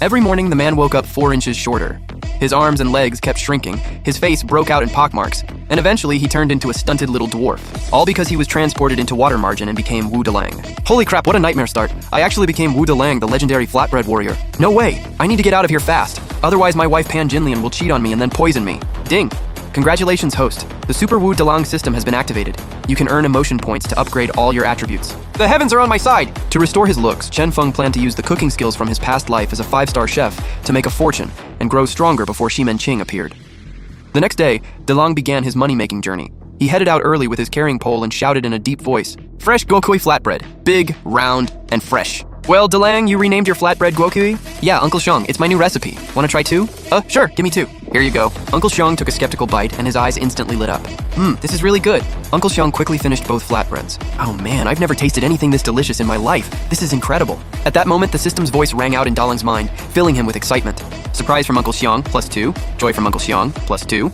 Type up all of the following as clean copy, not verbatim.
Every morning, the man woke up 4 inches shorter. His arms and legs kept shrinking, his face broke out in pockmarks, and eventually he turned into a stunted little dwarf. All because he was transported into water margin and became Wu Delang. Holy crap, what a nightmare start. I actually became Wu Delang, the legendary flatbread warrior. No way, I need to get out of here fast. Otherwise my wife Pan Jinlian will cheat on me and then poison me. Ding. Congratulations, host. The Super Wu Delang system has been activated. You can earn emotion points to upgrade all your attributes. The heavens are on my side! To restore his looks, Chen Feng planned to use the cooking skills from his past life as a 5-star chef to make a fortune and grow stronger before Ximen Qing appeared. The next day, Delang began his money-making journey. He headed out early with his carrying pole and shouted in a deep voice, "Fresh Guokui flatbread. Big, round, and fresh." Well, Delang, you renamed your flatbread Guokui? Yeah, Uncle Xiong, it's my new recipe. Wanna try 2? Sure, give me 2. Here you go. Uncle Xiong took a skeptical bite and his eyes instantly lit up. This is really good. Uncle Xiong quickly finished both flatbreads. Oh man, I've never tasted anything this delicious in my life. This is incredible. At that moment, the system's voice rang out in Dalang's mind, filling him with excitement. Surprise from Uncle Xiong, +2. Joy from Uncle Xiong, +2.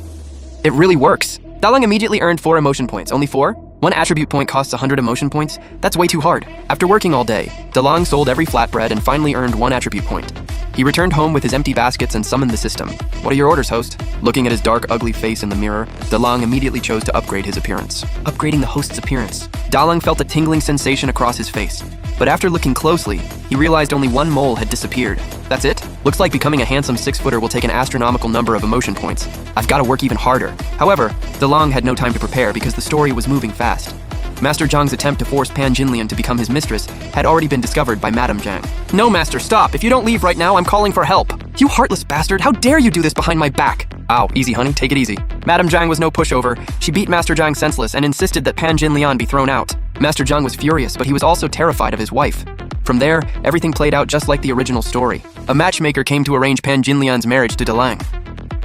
It really works. Dalang immediately earned 4 emotion points. Only 4? 1 attribute point costs 100 emotion points? That's way too hard. After working all day, Dalang sold every flatbread and finally earned 1 attribute point. He returned home with his empty baskets and summoned the system. What are your orders, host? Looking at his dark, ugly face in the mirror, Dalang immediately chose to upgrade his appearance. Upgrading the host's appearance. Dalang felt a tingling sensation across his face. But after looking closely, he realized only 1 mole had disappeared. That's it? Looks like becoming a handsome 6-footer will take an astronomical number of emotion points. I've got to work even harder. However, Dalang had no time to prepare because the story was moving fast. Master Zhang's attempt to force Pan Jinlian to become his mistress had already been discovered by Madame Zhang. No, Master, stop! If you don't leave right now, I'm calling for help! You heartless bastard! How dare you do this behind my back? Ow, easy honey, take it easy. Madame Zhang was no pushover. She beat Master Zhang senseless and insisted that Pan Jinlian be thrown out. Master Zhang was furious, but he was also terrified of his wife. From there, everything played out just like the original story. A matchmaker came to arrange Pan Jinlian's marriage to Dalang.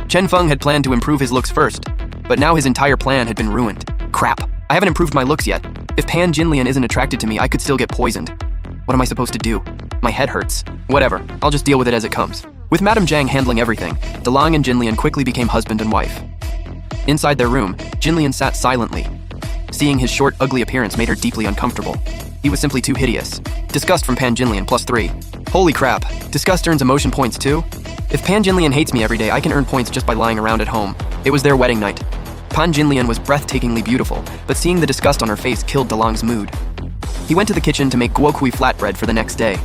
Chen Feng had planned to improve his looks first, but now his entire plan had been ruined. Crap, I haven't improved my looks yet. If Pan Jinlian isn't attracted to me, I could still get poisoned. What am I supposed to do? My head hurts. Whatever, I'll just deal with it as it comes. With Madame Zhang handling everything, Dalang and Jinlian quickly became husband and wife. Inside their room, Jinlian sat silently. Seeing his short, ugly appearance made her deeply uncomfortable. He was simply too hideous. Disgust from Pan Jinlian, +3. Holy crap, disgust earns emotion points too? If Pan Jinlian hates me every day, I can earn points just by lying around at home. It was their wedding night. Pan Jinlian was breathtakingly beautiful, but seeing the disgust on her face killed Dalang's mood. He went to the kitchen to make guokui flatbread for the next day.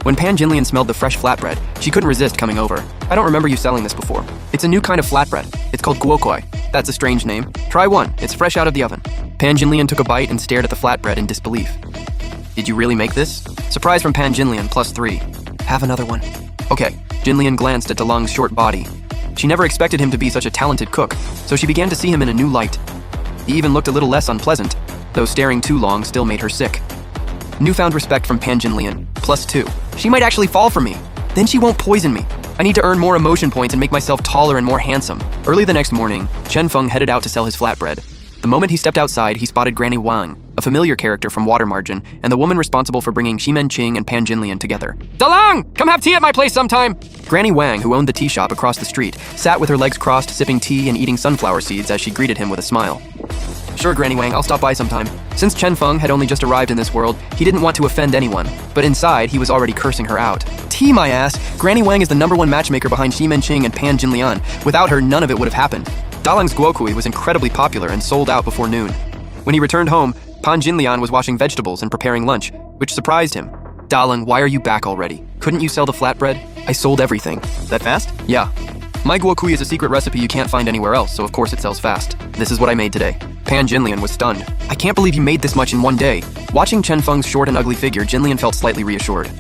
When Pan Jinlian smelled the fresh flatbread, she couldn't resist coming over. I don't remember you selling this before. It's a new kind of flatbread. It's called guokui. That's a strange name. Try one. It's fresh out of the oven. Pan Jinlian took a bite and stared at the flatbread in disbelief. Did you really make this? Surprise from Pan Jinlian, +3. Have another one. Okay. Jinlian glanced at Dalang's short body. She never expected him to be such a talented cook, so she began to see him in a new light. He even looked a little less unpleasant, though staring too long still made her sick. Newfound respect from Pan Jinlian, +2. She might actually fall for me. Then she won't poison me. I need to earn more emotion points and make myself taller and more handsome. Early the next morning, Chen Feng headed out to sell his flatbread. The moment he stepped outside, he spotted Granny Wang, a familiar character from Water Margin, and the woman responsible for bringing Ximen Qing and Pan Jinlian together. Dalang! Come have tea at my place sometime! Granny Wang, who owned the tea shop across the street, sat with her legs crossed, sipping tea and eating sunflower seeds as she greeted him with a smile. Sure, Granny Wang, I'll stop by sometime. Since Chen Feng had only just arrived in this world, he didn't want to offend anyone, but inside, he was already cursing her out. Tea, my ass! Granny Wang is the #1 matchmaker behind Ximen Qing and Pan Jinlian. Without her, none of it would have happened. Dalang's guokui was incredibly popular and sold out before noon. When he returned home, Pan Jinlian was washing vegetables and preparing lunch, which surprised him. Dalang, why are you back already? Couldn't you sell the flatbread? I sold everything. That fast? Yeah. My guokui is a secret recipe you can't find anywhere else, so of course it sells fast. This is what I made today. Pan Jinlian was stunned. I can't believe you made this much in one day. Watching Chen Feng's short and ugly figure, Jinlian felt slightly reassured.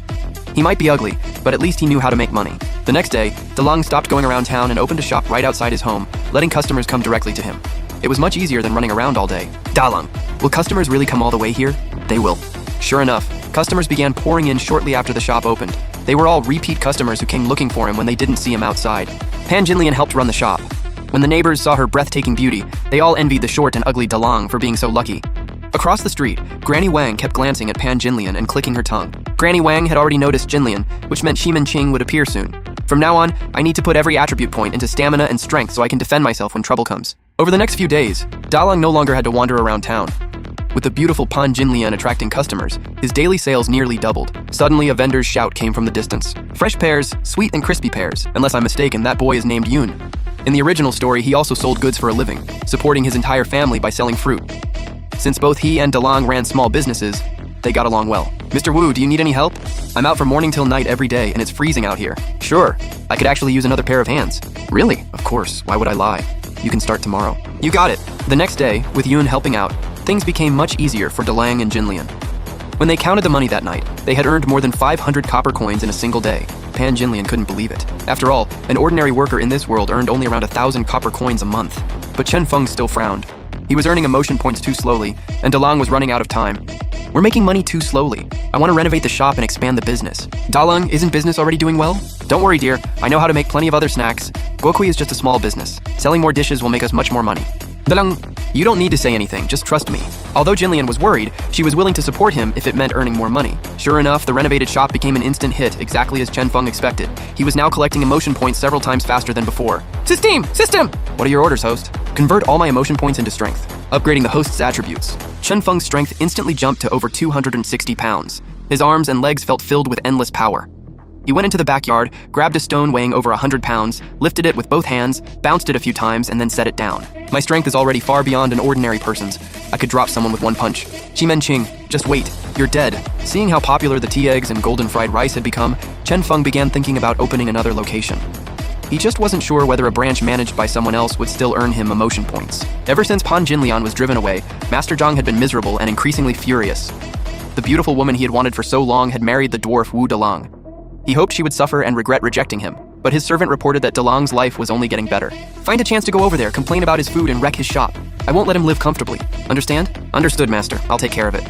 He might be ugly, but at least he knew how to make money. The next day, Dalang stopped going around town and opened a shop right outside his home, letting customers come directly to him. It was much easier than running around all day. Dalang, will customers really come all the way here? They will. Sure enough, customers began pouring in shortly after the shop opened. They were all repeat customers who came looking for him when they didn't see him outside. Pan Jinlian helped run the shop. When the neighbors saw her breathtaking beauty, they all envied the short and ugly Dalang for being so lucky. Across the street, Granny Wang kept glancing at Pan Jinlian and clicking her tongue. Granny Wang had already noticed Jinlian, which meant Ximen Qing would appear soon. From now on, I need to put every attribute point into stamina and strength so I can defend myself when trouble comes. Over the next few days, Dalang no longer had to wander around town. With the beautiful Pan Jinlian attracting customers, his daily sales nearly doubled. Suddenly, a vendor's shout came from the distance. Fresh pears, sweet and crispy pears. Unless I'm mistaken, that boy is named Yoon. In the original story, he also sold goods for a living, supporting his entire family by selling fruit. Since both he and DeLong ran small businesses, they got along well. Mr. Wu, do you need any help? I'm out from morning till night every day, and it's freezing out here. Sure, I could actually use another pair of hands. Really? Of course, why would I lie? You can start tomorrow. You got it. The next day, with Yoon helping out, things became much easier for DeLang and Jinlian. When they counted the money that night, they had earned more than 500 copper coins in a single day. Pan Jinlian couldn't believe it. After all, an ordinary worker in this world earned only around 1,000 copper coins a month. But Chen Feng still frowned. He was earning emotion points too slowly, and DeLang was running out of time. We're making money too slowly. I want to renovate the shop and expand the business. DaLang, isn't business already doing well? Don't worry, dear. I know how to make plenty of other snacks. Guokui is just a small business. Selling more dishes will make us much more money. DaLang, you don't need to say anything, just trust me. Although Jinlian was worried, she was willing to support him if it meant earning more money. Sure enough, the renovated shop became an instant hit, exactly as Chen Feng expected. He was now collecting emotion points several times faster than before. System! What are your orders, host? Convert all my emotion points into strength, upgrading the host's attributes. Chen Feng's strength instantly jumped to over 260 pounds. His arms and legs felt filled with endless power. He went into the backyard, grabbed a stone weighing over 100 pounds, lifted it with both hands, bounced it a few times, and then set it down. My strength is already far beyond an ordinary person's. I could drop someone with one punch. Chimen Ching, just wait, you're dead. Seeing how popular the tea eggs and golden fried rice had become, Chen Feng began thinking about opening another location. He just wasn't sure whether a branch managed by someone else would still earn him emotion points. Ever since Pan Jinlian was driven away, Master Zhang had been miserable and increasingly furious. The beautiful woman he had wanted for so long had married the dwarf Wu Delang. He hoped she would suffer and regret rejecting him, but his servant reported that DeLang's life was only getting better. Find a chance to go over there, complain about his food, and wreck his shop. I won't let him live comfortably. Understand? Understood, master. I'll take care of it.